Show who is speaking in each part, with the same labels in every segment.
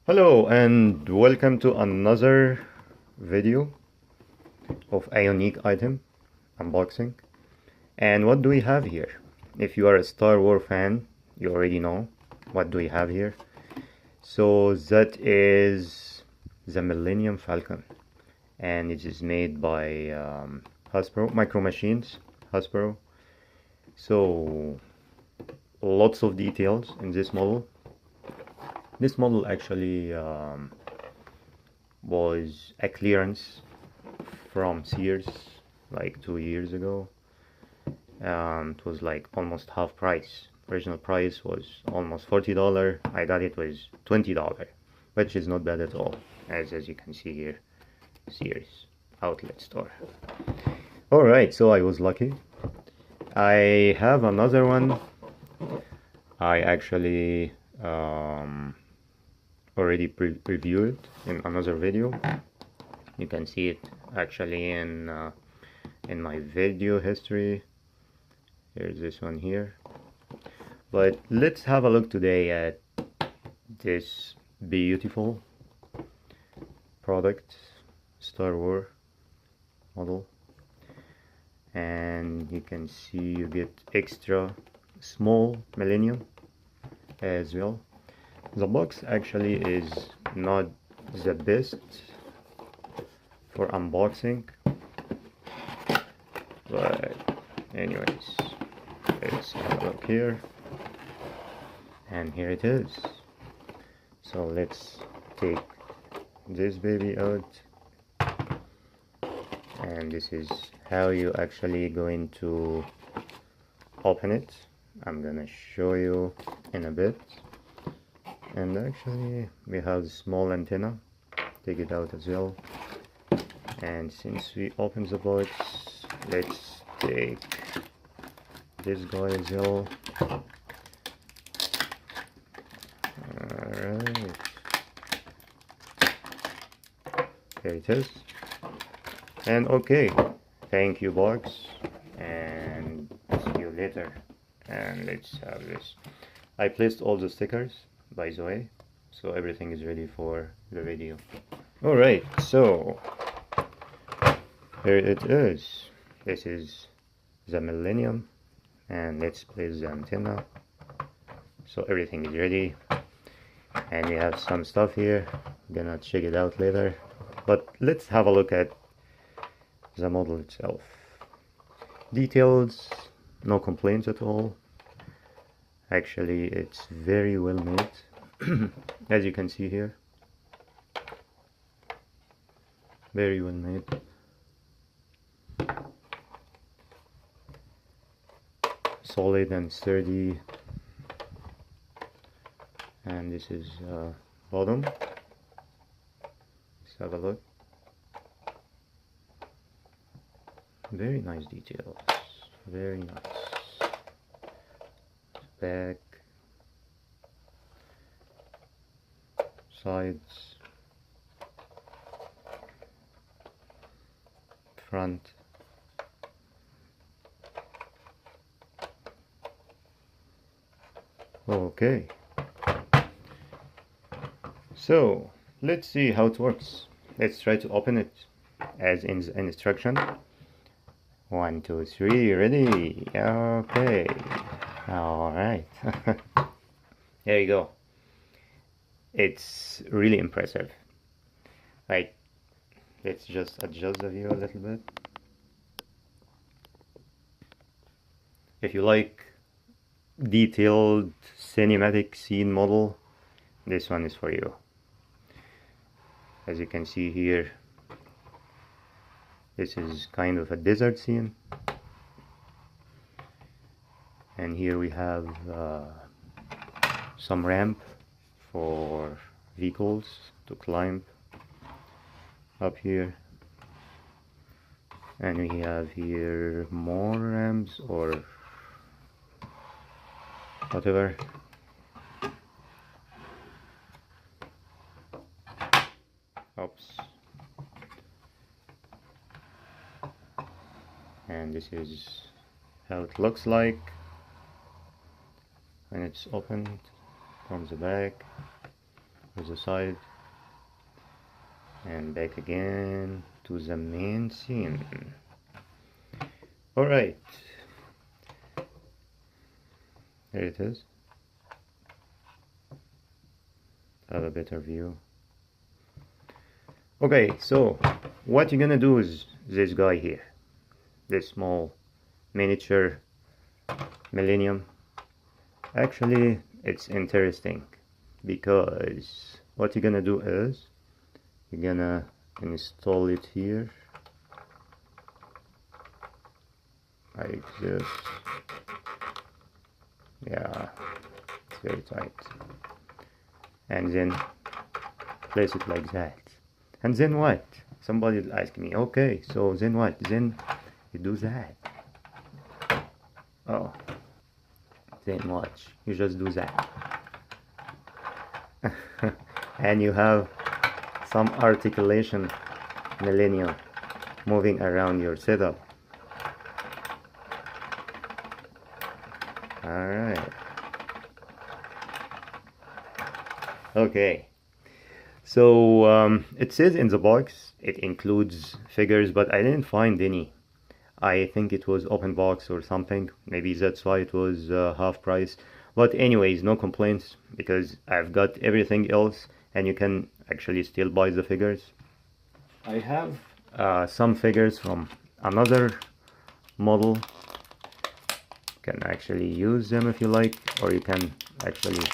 Speaker 1: Hello and welcome to another video of a unique item unboxing. And what do we have here? If you are a Star Wars fan, you already know what do we have here. So that is the Millennium Falcon, and it is made by Micromachines, Hasbro. So lots of details in this model. This model actually was a clearance from Sears like 2 years ago. It was like almost half price. Original price was almost $40. I got it was $20, which is not bad at all, as you can see here. Sears outlet store. Alright, so I was lucky. I have another one. I actually already previewed it in another video. You can see it actually in my video history. Here's this one here. But let's have a look today at this beautiful product, Star Wars model. And you can see you get extra small Millennium as well. The box actually is not the best for unboxing, but anyways, let's have a look here. And here it is. So let's take this baby out, and this is how you actually going to open it. I'm gonna show you in a bit. And actually we have a small antenna. Take it out as well. And since we opened the box, let's take this guy as well. Alright, here it is. And okay, thank you box, and see you later. And let's have this. I placed all the stickers, by the way, so everything is ready for the video. Alright, so here it is. This is the Millennium, and let's place the antenna. So everything is ready, and we have some stuff here. I'm gonna check it out later, but let's have a look at the model itself. Details, no complaints at all. Actually, it's very well made. As you can see here, very well made. Solid and sturdy. And this is bottom. Let's have a look. Very nice details, very nice. Back, sides, front. Okay, so let's see how it works. Let's try to open it as in the instruction. 1, 2, 3, ready? Okay. Alright. There you go. It's really impressive. Like, let's just adjust the view a little bit. If you like detailed cinematic scene model, this one is for you. As you can see here, this is kind of a desert scene, and here we have some ramp for vehicles to climb up here, and we have here more ramps or whatever. Oops. And this is how it looks like when it's opened from the back. to the side and back again to the main scene. Alright, there it is. Have a better view. Okay, so what you're gonna do is this guy here, this small miniature Millennium. Actually, it's interesting because what you're gonna do is you're gonna install it here like this. Yeah, it's very tight. And then place it like that. And then what? Somebody will ask me, okay, so then what? Then you do that. Oh, then watch. You just do that. And you have some articulation Millennium moving around your setup. Alright. Okay. So it says in the box it includes figures, but I didn't find any. I think it was open box or something. Maybe that's why it was half price. But anyways, no complaints because I've got everything else and you can actually still buy the figures. I have some figures from another model. You can actually use them if you like, or you can actually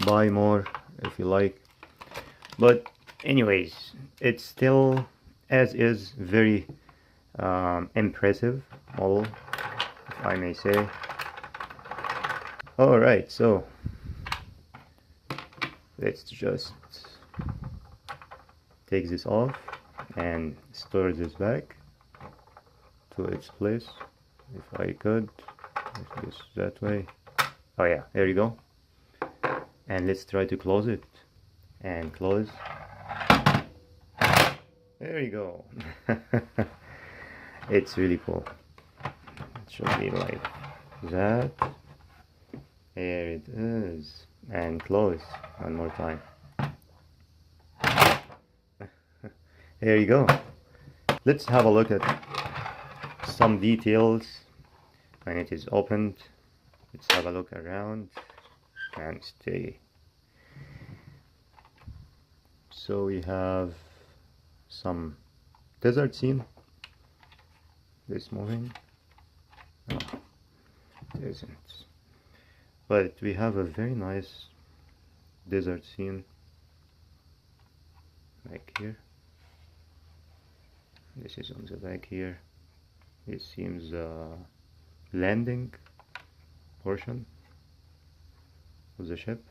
Speaker 1: buy more if you like. But anyways, it's still as is very impressive model, if I may say. Alright, so let's just take this off and store this back to its place. If I could, this that way. Oh yeah, there you go. And let's try to close it. And close. There you go. It's really cool. It should be like that. There it is. And close one more time. There you go. Let's have a look at some details when it is opened. Let's have a look around and stay. So we have some desert scene. This moving. Oh, it isn't. But we have a very nice desert scene like here. This is on the back here. This seems landing portion of the ship.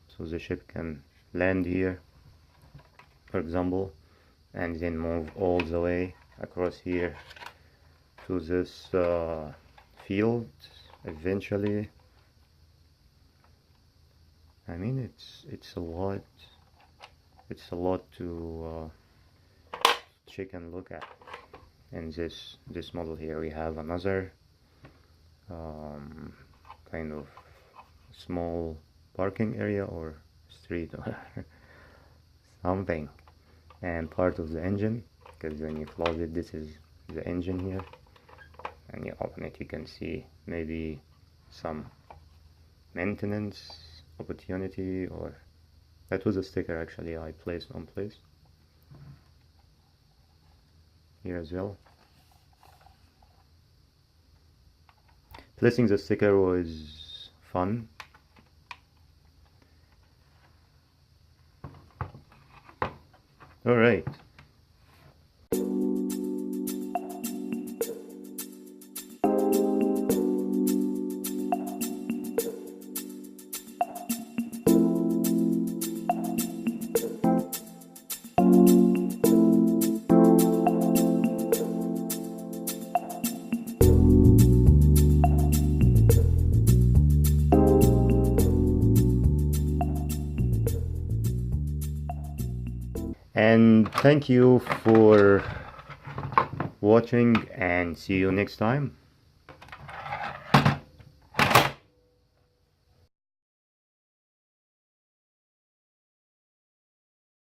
Speaker 1: So the ship can land here, for example, and then move all the way across here to this field eventually. I mean, it's a lot to check and look at. And this model here, we have another kind of small parking area or street or something, and part of the engine, because when you close it, this is the engine here, and you open it, you can see maybe some maintenance opportunity, or that was a sticker actually I placed on place here as well. Placing the sticker was fun. All right. And thank you for watching, and see you next time.